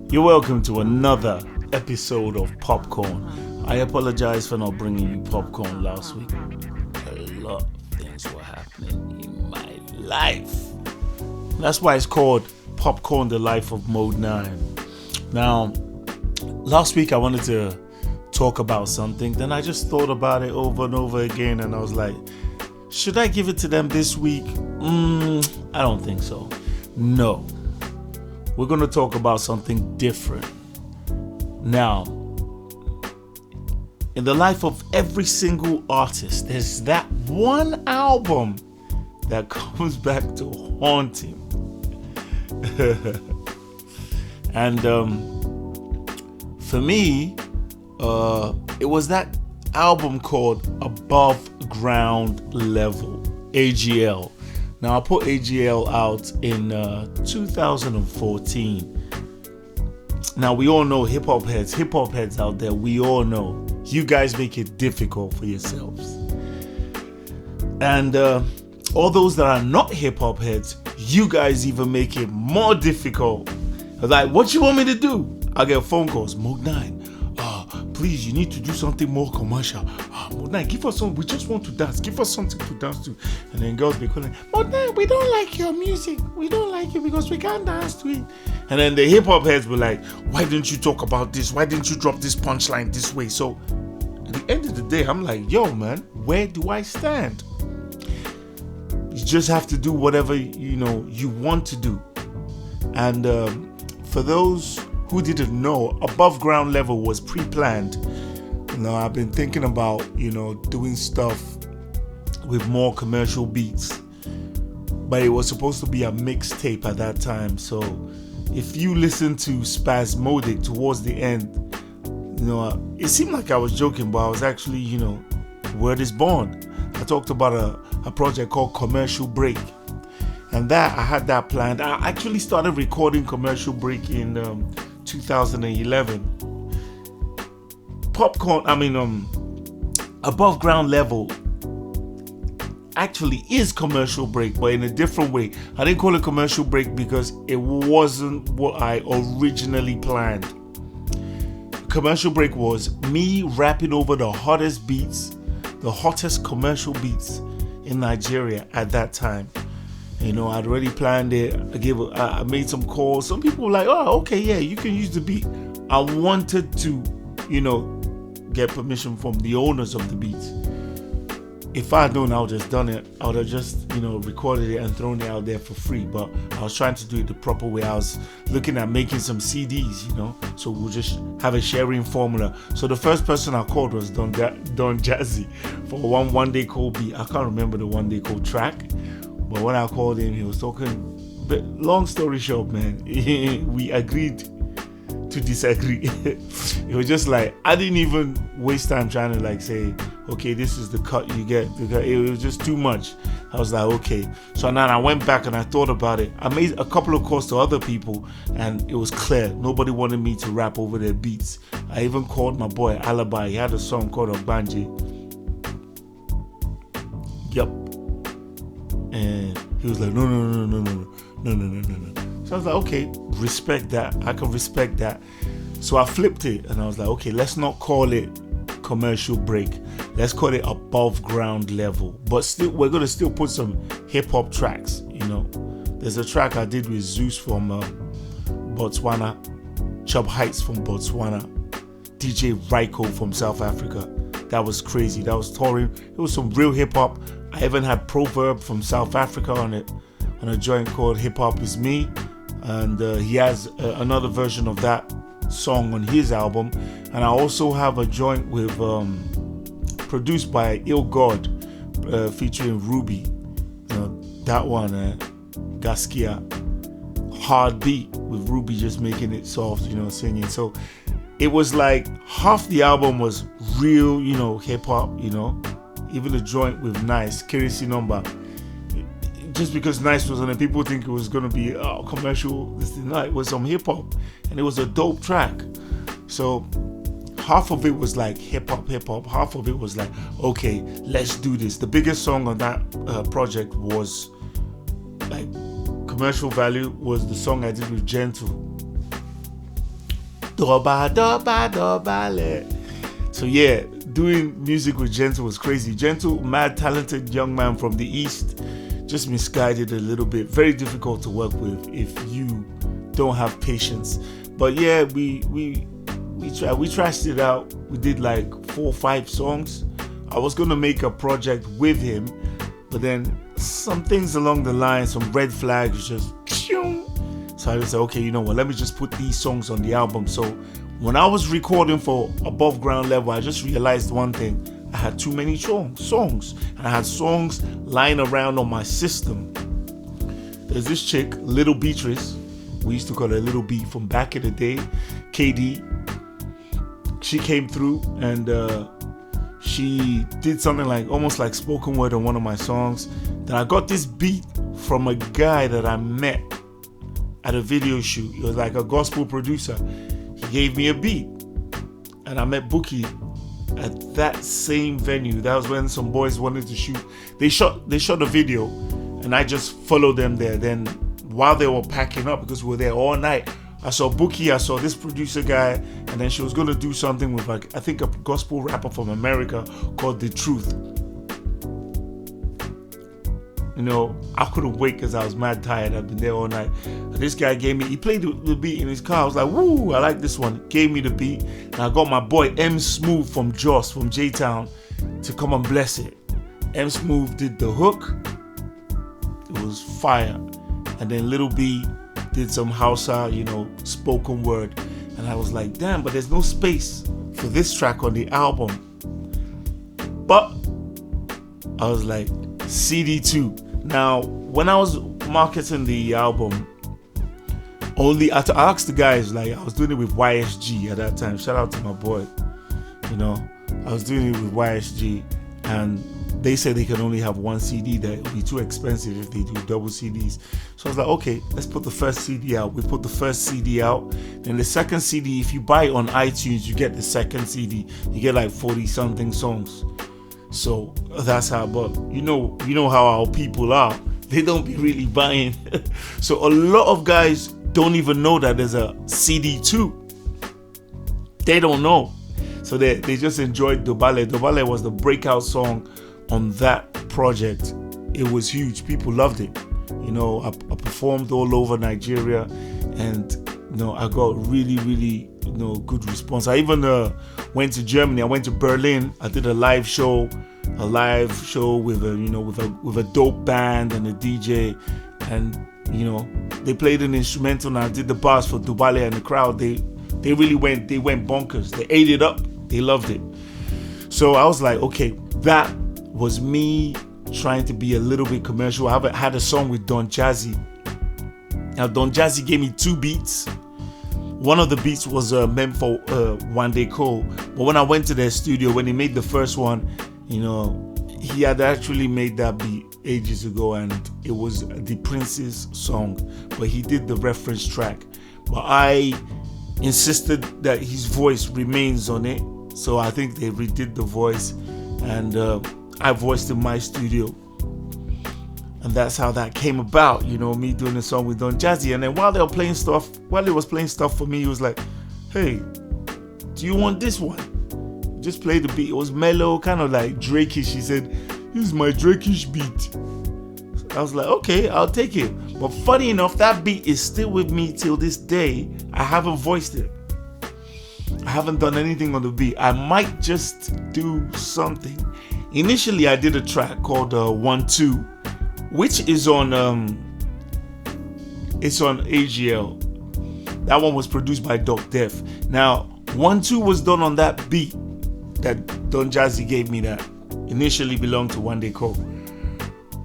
You're welcome to another episode of Popcorn. I apologize for not bringing you popcorn last week. A lot of things were happening in my life. That's why it's called Popcorn, the Life of Modenine. Now, last week I wanted to talk about something. Then I just thought about it over and over again. And I was like, should I give it to them this week? I don't think so. No. We're going to talk about something different. Now, in the life of every single artist, there's that one album that comes back to haunt him. And for me, it was that album called Above Ground Level, AGL. Now, I put AGL out in 2014. Now, we all know hip hop heads out there, we all know you guys make it difficult for yourselves. And all those that are not hip hop heads, you guys even make it more difficult. Like, what you want me to do? I get phone calls, Modenine, please, you need to do something more commercial. Modenine, give us something. We just want to dance. Give us something to dance to. And then girls be calling, Modenine, we don't like your music. We don't like it because we can't dance to it. And then the hip hop heads were like, why didn't you talk about this? Why didn't you drop this punchline this way? So at the end of the day, I'm like, yo, man, where do I stand? You just have to do whatever, you want to do. And for those who didn't know, Above Ground Level was pre-planned. I've been thinking about, doing stuff with more commercial beats. But it was supposed to be a mixtape at that time. So if you listen to Spasmodic towards the end, it seemed like I was joking, but I was actually, word is born. I talked about a project called Commercial Break. And that, I had that planned. I actually started recording Commercial Break in 2011. Above Ground Level actually is Commercial Break, but in a different way. I didn't call it Commercial Break because it wasn't what I originally planned. Commercial Break was me rapping over the hottest beats, the hottest commercial beats in Nigeria at that time. I'd already planned it. I made some calls. Some people were like, oh, okay, yeah, you can use the beat. I wanted to, get permission from the owners of the beats. If I had known, I would have just done it. I would have just, recorded it and thrown it out there for free. But I was trying to do it the proper way. I was looking at making some CDs, so we'll just have a sharing formula. So the first person I called was Don Jazzy for one day called beat. I can't remember the one day called track. But when I called him, he was talking. But long story short, man, we agreed to disagree. It was just like, I didn't even waste time trying to say, okay, this is the cut you get, because it was just too much. I was like, okay. So then I went back and I thought about it. I made a couple of calls to other people and it was clear nobody wanted me to rap over their beats. I even called my boy Alibi. He had a song called Obanje. Yep. And he was like, no. So I was like, okay, respect that. I can respect that. So I flipped it and I was like, okay, let's not call it Commercial Break. Let's call it Above Ground Level. But still, we're going to still put some hip hop tracks, There's a track I did with Zeus from Botswana, Chubb Heights from Botswana, DJ Ryko from South Africa. That was crazy. That was touring. It was some real hip hop. I even had Proverb from South Africa on it, on a joint called Hip Hop Is Me. And he has another version of that song on his album. And I also have a joint with produced by Ill God featuring Ruby. That one, Gaskia, hard beat with Ruby just making it soft, singing. So it was like half the album was real, hip hop, even the joint with Nice, Kirisi Number. Just because Nice was on it, people think it was going to be commercial. It was some hip hop and it was a dope track. So half of it was like hip hop, half of it was like, okay, let's do this. The biggest song on that project was like commercial value, was the song I did with Gentle. Doba, doba, dobale. So yeah, doing music with Gentle was crazy. Gentle, mad talented young man from the East, just misguided a little bit. Very difficult to work with if you don't have patience. But yeah, we trashed it out. We did like 4 or 5 songs. I was gonna make a project with him, but then some things along the line, some red flags, just so I just said, okay, you know what? Let me just put these songs on the album. So when I was recording for Above Ground Level, I just realized one thing: I had too many songs, and I had songs lying around on my system. There's this chick, Little Beatrice. We used to call her Little B from back in the day. KD. She came through and she did something like almost like spoken word on one of my songs. Then I got this beat from a guy that I met at a video shoot. He was like a gospel producer. He gave me a beat, and I met Bookie at that same venue. That was when some boys wanted to shoot. They shot a video, and I just followed them there. Then while they were packing up, because we were there all night, I saw Bookie, I saw this producer guy, and then she was going to do something with, like, I think a gospel rapper from America called The Truth. You know, I couldn't wait because I was mad tired. I've been there all night. And this guy he played the beat in his car. I was like, woo, I like this one. Gave me the beat. And I got my boy M Smooth from Joss, from J-Town, to come and bless it. M Smooth did the hook. It was fire. And then Little B did some Hausa, you know, spoken word. And I was like, damn, but there's no space for this track on the album. But I was like, CD2. Now, when I was marketing the album, I asked the guys, like, I was doing it with YSG at that time. Shout out to my boy. You know, I was doing it with YSG, and they said they can only have one CD, that it would be too expensive if they do double CDs. So I was like, okay, let's put the first CD out. We put the first CD out. Then the second CD, if you buy it on iTunes, you get the second CD. You get like 40 something songs. So that's how, but you know how our people are. They don't be really buying. So a lot of guys don't even know that there's a CD2. They don't know. So they just enjoyed Dobale. Dobale was the breakout song on that project. It was huge. People loved it. You know, I performed all over Nigeria, and you know, I got really, really, you know, good response. I even went to Germany. I went to Berlin. I did a live show with a dope band and a DJ, and you know, they played an instrumental, and I did the bars for Dobale, and the crowd they went bonkers. They ate it up. They loved it. So I was like, okay, that was me trying to be a little bit commercial. I had a song with Don Jazzy. Now Don Jazzy gave me 2 beats. One of the beats was meant for One Day Cole, but when I went to their studio, when he made the first one, you know, he had actually made that beat ages ago, and it was the Prince's song, but he did the reference track. But I insisted that his voice remains on it, so I think they redid the voice, and I voiced in my studio, and that's how that came about. You know, me doing a song with Don Jazzy, and then while he was playing stuff for me, he was like, "Hey, do you want this one? Just play the beat." It was mellow, kind of like Drake-ish. He said, "This is my Drake-ish beat." I was like, okay, I'll take it. But funny enough, that beat is still with me till this day. I haven't voiced it. I haven't done anything on the beat. I might just do something. Initially, I did a track called 1-2, which is on it's on AGL. That one was produced by Doc Def. Now, 1-2 was done on that beat that Don Jazzy gave me, that initially belonged to One Day Cole.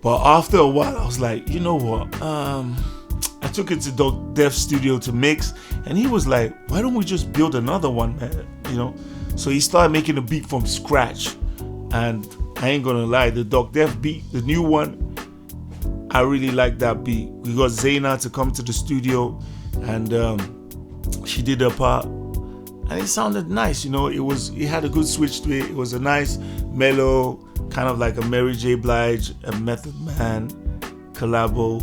But after a while, I was like, you know what? I took it to Doc Def's studio to mix, and he was like, why don't we just build another one, man? You know? So he started making a beat from scratch. And I ain't gonna lie, the Doc Def beat, the new one, I really like that beat. We got Zaina to come to the studio, and she did her part. and it sounded nice. It had a good switch to it. It was a nice mellow, kind of like a Mary J. Blige, a Method Man collabo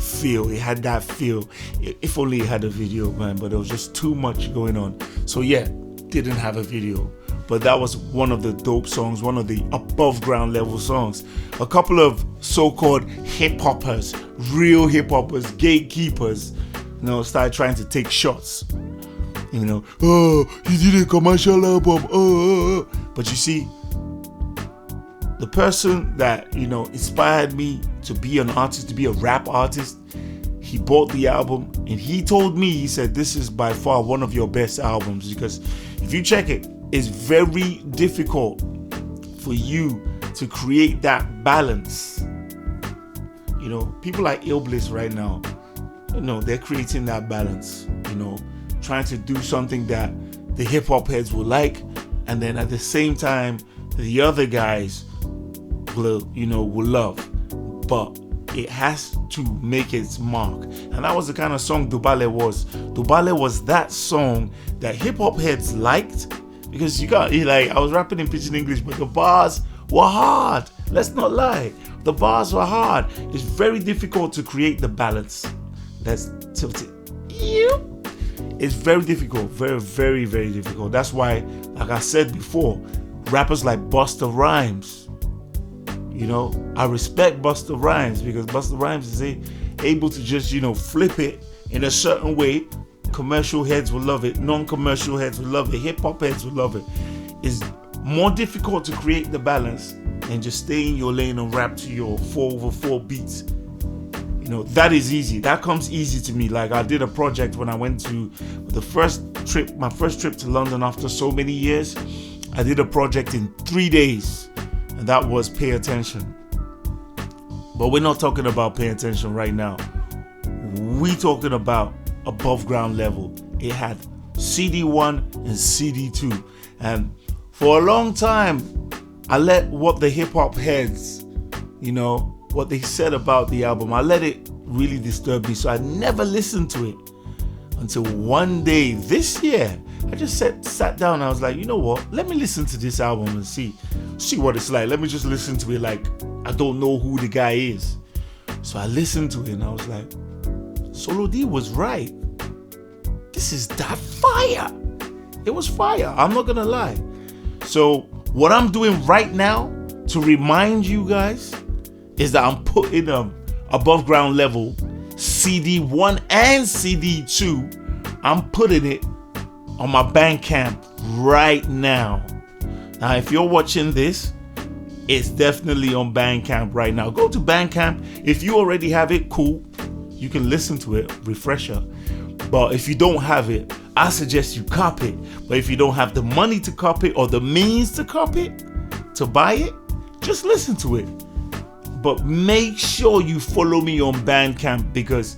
feel. It had that feel. If only it had a video, man, but there was just too much going on. So yeah, didn't have a video. But that was one of the dope songs, one of the above ground level songs. A couple of so-called hip-hoppers, real hip-hoppers, gatekeepers, started trying to take shots. Oh, he did a commercial album. But you see, the person that, inspired me to be an artist, to be a rap artist, he bought the album and he told me, he said, this is by far one of your best albums, because if you check it, it's very difficult for you to create that balance. People like Ill Bliss right now, they're creating that balance, trying to do something that the hip hop heads will like, and then at the same time, the other guys will love. But it has to make its mark. And that was the kind of song Dubale was. Dubale was that song that hip hop heads liked, because I was rapping in Pidgin English, but the bars were hard. Let's not lie. The bars were hard. It's very difficult to create the balance. That's tilted. It's very difficult. Very, very, very difficult. That's why, like I said before, rappers like Busta Rhymes, I respect Busta Rhymes, because Busta Rhymes is able to just, flip it in a certain way. Commercial heads will love it. Non-commercial heads will love it. Hip-hop heads will love it. It's more difficult to create the balance and just stay in your lane and rap to your 4/4 beats. That is easy. That comes easy to me. Like, I did a project when I went to my first trip to London after so many years. I did a project in 3 days, and that was Pay Attention. But we're not talking about Pay Attention right now. We're talking about above ground level. It had CD1 and CD2, and for a long time I let what the hip-hop heads, what they said about the album, I let it really disturb me, so I never listened to it until one day this year. I just sat down and I was like, you know what, let me listen to this album and see what it's like. Let me just listen to it like I don't know who the guy is. So I listened to it and I was like, Solo D was right. This is that fire. It was fire. I'm not gonna lie. So what I'm doing right now to remind you guys is that I'm putting above ground level CD1 and CD2. I'm putting it on my Bandcamp right now. Now, if you're watching this, it's definitely on Bandcamp right now. Go to Bandcamp. If you already have it, cool. You can listen to it, refresher. But if you don't have it, I suggest you copy it. But if you don't have the money to copy it or the means to copy it, to buy it, just listen to it. But make sure you follow me on Bandcamp, because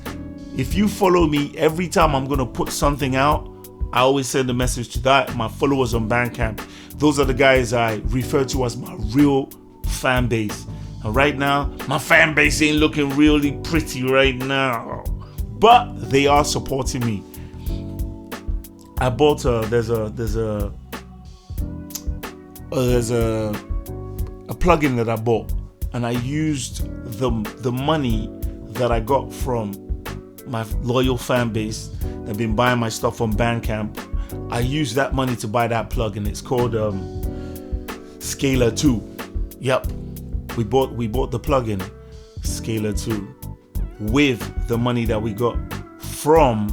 if you follow me, every time I'm going to put something out, I always send a message to my followers on Bandcamp. Those are the guys I refer to as my real fan base. And right now, my fan base ain't looking really pretty right now, but they are supporting me. I bought there's a plugin that I bought, and I used the money that I got from my loyal fan base that have been buying my stuff on Bandcamp. I used that money to buy that plugin. It's called Scalar 2. Yep, we bought the plugin Scalar 2 with the money that we got from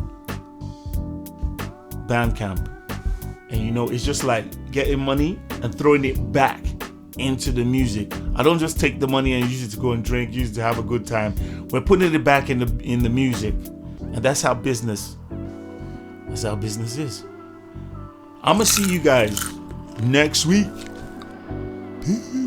Bandcamp. And it's just like getting money and throwing it back into the music. I don't just take the money and use it to go and drink, use it to have a good time. We're putting it back in the music. And that's how business is. I'm gonna see you guys next week. Peace.